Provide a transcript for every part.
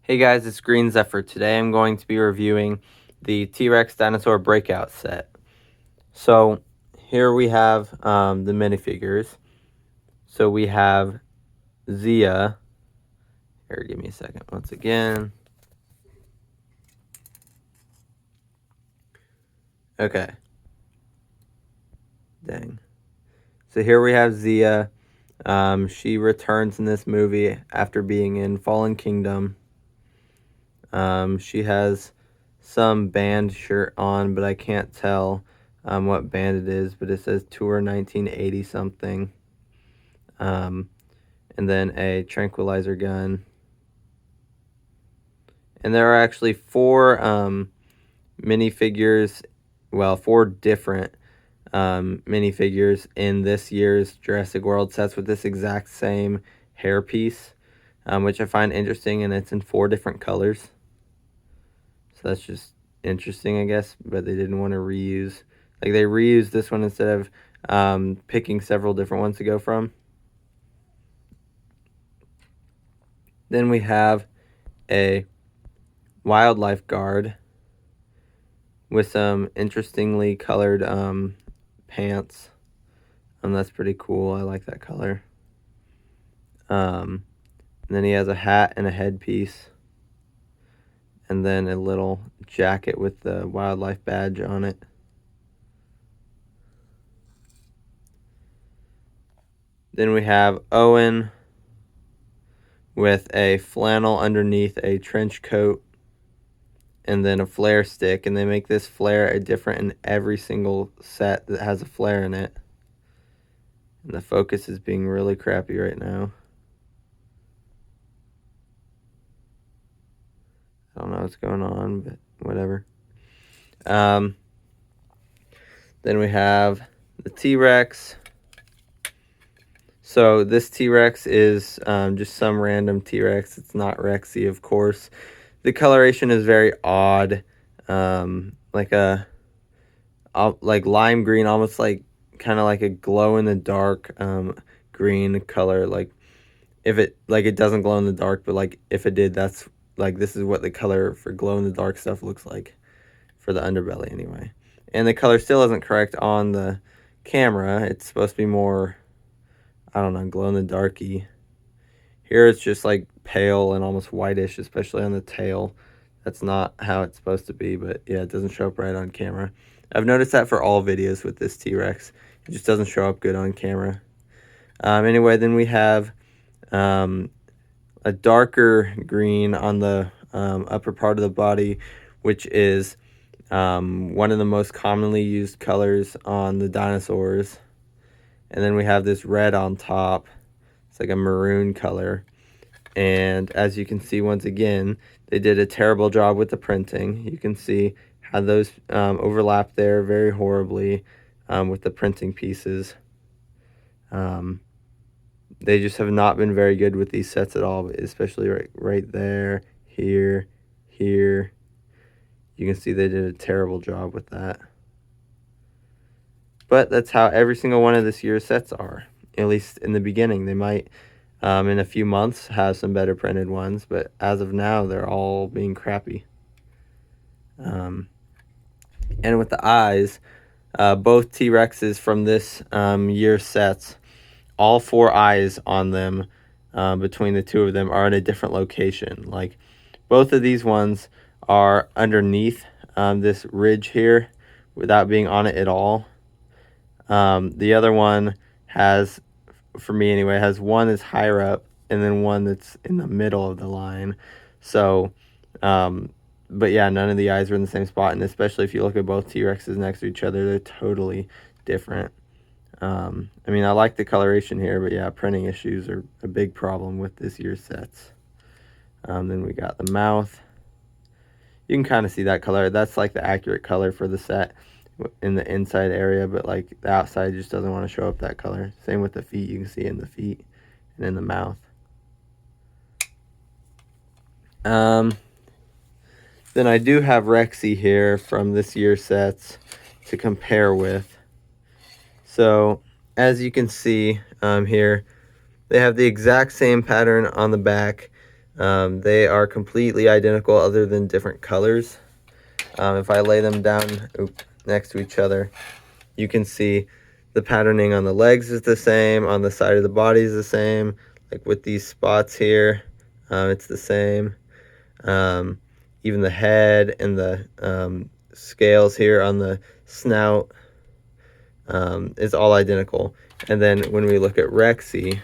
Hey guys, it's Green Zephyr. Today I'm going to be reviewing the T-Rex Dinosaur Breakout set. So here we have the minifigures. So we have Zia. Here, give me a second once again. Okay. Dang. So here we have Zia. She returns in this movie after being in Fallen Kingdom. She has some band shirt on, but I can't tell what band it is, but it says Tour 1980 something. And then a tranquilizer gun. And there are actually four minifigures, well, four different minifigures in this year's Jurassic World sets with this exact same hairpiece, which I find interesting, and it's in four different colors. So that's just interesting, I guess, but they didn't want to reuse. Like, they reused this one instead of picking several different ones to go from. Then we have a wildlife guard with some interestingly colored pants. That's pretty cool. I like that color. And then he has a hat and a headpiece. And then a little jacket with the wildlife badge on it. Then we have Owen with a flannel underneath a trench coat and then a flare stick, and they make this flare a different in every single set that has a flare in it. And the focus is being really crappy right now. I don't know what's going on, but whatever. Then we have the T-Rex. So this T-Rex is just some random T-Rex. It's not Rexy, of course. The coloration is very odd, like lime green, almost like kind of like a glow in the dark green color. Like it doesn't glow in the dark, but like if it did, that's like this is what the color for glow in the dark stuff looks like for the underbelly anyway. And the color still isn't correct on the camera. It's supposed to be more, I don't know, glow in the darky. Here it's just like pale and almost whitish, especially on the tail. That's not how it's supposed to be, but yeah, it doesn't show up right on camera. I've noticed that for all videos with this T-Rex. It just doesn't show up good on camera. Anyway, then we have a darker green on the upper part of the body, which is one of the most commonly used colors on the dinosaurs. And then we have this red on top. It's like a maroon color. And as you can see, once again, they did a terrible job with the printing. You can see how those overlap there very horribly with the printing pieces. They just have not been very good with these sets at all, especially right there, here. You can see they did a terrible job with that. But that's how every single one of this year's sets are, at least in the beginning. They might, in a few months, have some better printed ones, but as of now, they're all being crappy. And with the eyes, both T-Rexes from this year's sets, all four eyes on them, between the two of them, are in a different location. Like, both of these ones are underneath this ridge here without being on it at all. The other one has, for me anyway, has one that's higher up and then one that's in the middle of the line. So, but yeah, none of the eyes are in the same spot, and especially if you look at both T-Rexes next to each other, they're totally different. I mean, I like the coloration here, but yeah, printing issues are a big problem with this year's sets. Then we got the mouth. You can kind of see that color. That's like the accurate color for the set in the inside area, but like the outside just doesn't want to show up that color. Same with the feet. You can see in the feet and in the mouth. Then I do have Rexy here from this year's sets to compare with. So as you can see here, they have the exact same pattern on the back. They are completely identical other than different colors. If I lay them down next to each other, you can see the patterning on the legs is the same, on the side of the body is the same, like with these spots here, it's the same. Even the head and the scales here on the snout is all identical. And then when we look at Rexy,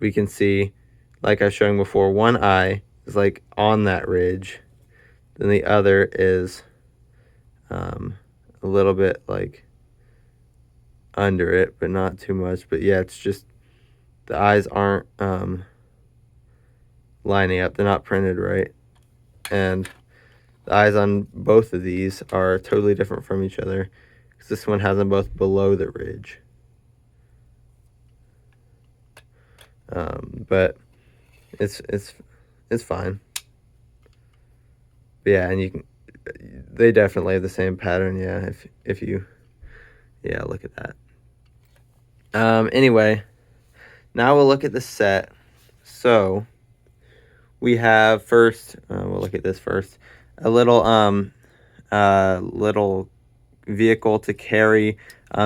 we can see, like I was showing before, one eye is like on that ridge, then the other is a little bit like under it, but not too much. But yeah, it's just the eyes aren't lining up, they're not printed right, and the eyes on both of these are totally different from each other, because this one has them both below the ridge. But it's fine. But yeah, and you can, they definitely have the same pattern. Yeah, if you, yeah, look at that. Anyway, now we'll look at the set. So we have first, we'll look at this first, a little little vehicle to carry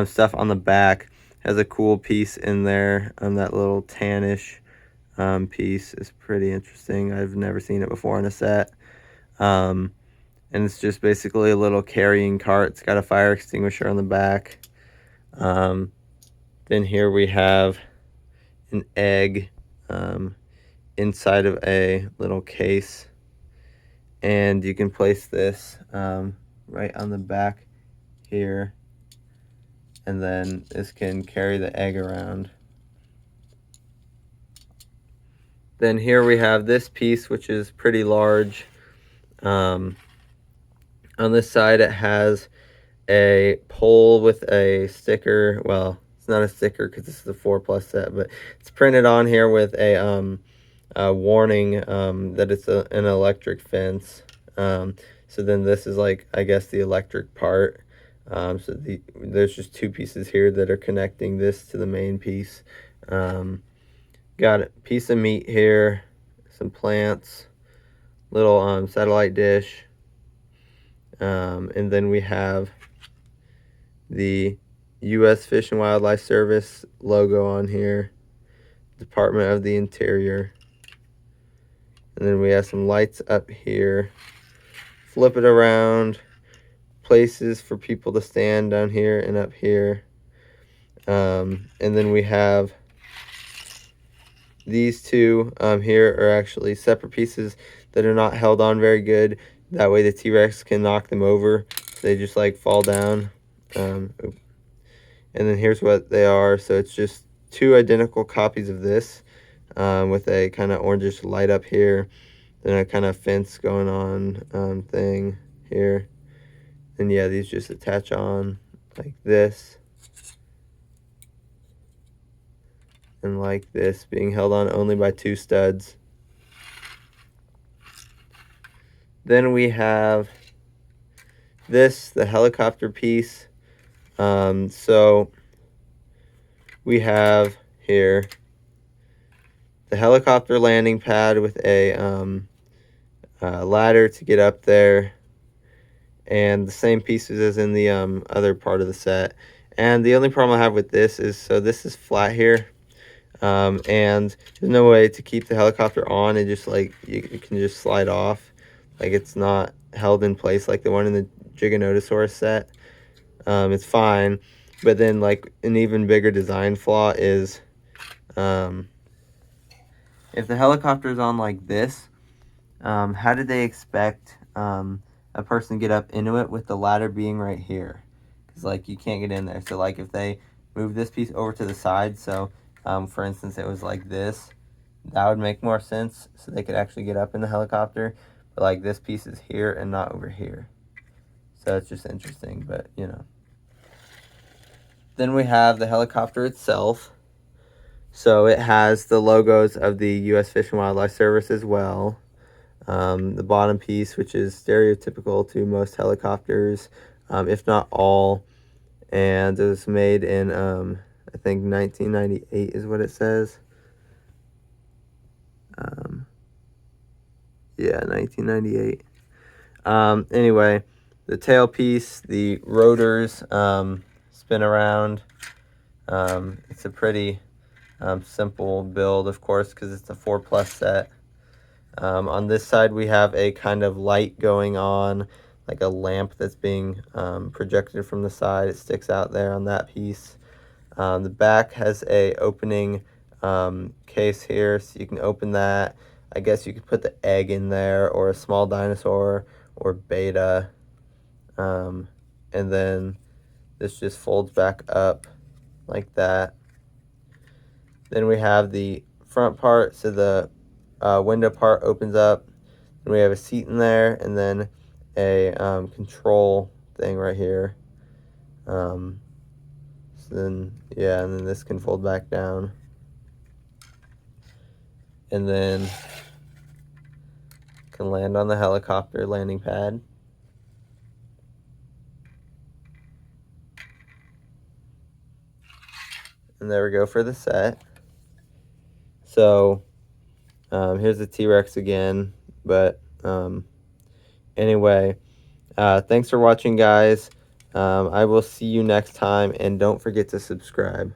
stuff on the back. Has a cool piece in there. That little tannish piece is pretty interesting. I've never seen it before in a set. And it's just basically a little carrying cart. It's got a fire extinguisher on the back. Then here we have an egg inside of a little case. And you can place this right on the back here. And then this can carry the egg around. Then here we have this piece, which is pretty large. On this side, it has a pole with a sticker. Well, it's not a sticker because this is a 4+ set, but it's printed on here with a warning that it's an electric fence. So then this is like, I guess, the electric part. So there's just two pieces here that are connecting this to the main piece. Got a piece of meat here, some plants, little satellite dish, and then we have the U.S. Fish and Wildlife Service logo on here, Department of the Interior, and then we have some lights up here. Flip it around, places for people to stand down here and up here, and then we have these two here are actually separate pieces that are not held on very good. That way the T-Rex can knock them over. So they just like fall down. And then here's what they are. So it's just two identical copies of this with a kind of orangish light up here. Then a kind of fence going on thing here. And yeah, these just attach on like this. And like this, being held on only by two studs. Then we have this, the helicopter piece. So we have here the helicopter landing pad with a ladder to get up there, and the same pieces as in the other part of the set. And the only problem I have with this is, so this is flat here. And there's no way to keep the helicopter on. It just like you can just slide off, like it's not held in place like the one in the Giganotosaurus set. It's fine, but then like an even bigger design flaw is if the helicopter is on like this, how did they expect a person to get up into it with the ladder being right here? Because like you can't get in there. So like if they move this piece over to the side, so for instance, it was like this, that would make more sense, so they could actually get up in the helicopter. But like this piece is here and not over here. So it's just interesting, but you know. Then we have the helicopter itself. So it has the logos of the U.S. Fish and Wildlife Service as well. The bottom piece, which is stereotypical to most helicopters, if not all. And it was made in I think 1998 is what it says. Yeah, 1998. Anyway, the tailpiece, the rotors spin around. It's a pretty simple build, of course, because it's a 4+ set. On this side, we have a kind of light going on, like a lamp that's being projected from the side. It sticks out there on that piece. The back has a opening case here, so you can open that. I guess you could put the egg in there, or a small dinosaur, or beta. And then this just folds back up like that. Then we have the front part, so the window part opens up. And we have a seat in there, and then a control thing right here. So then, yeah, and then this can fold back down. And then can land on the helicopter landing pad. And there we go for the set. So here's the T-Rex again. But anyway, thanks for watching, guys. I will see you next time, and don't forget to subscribe.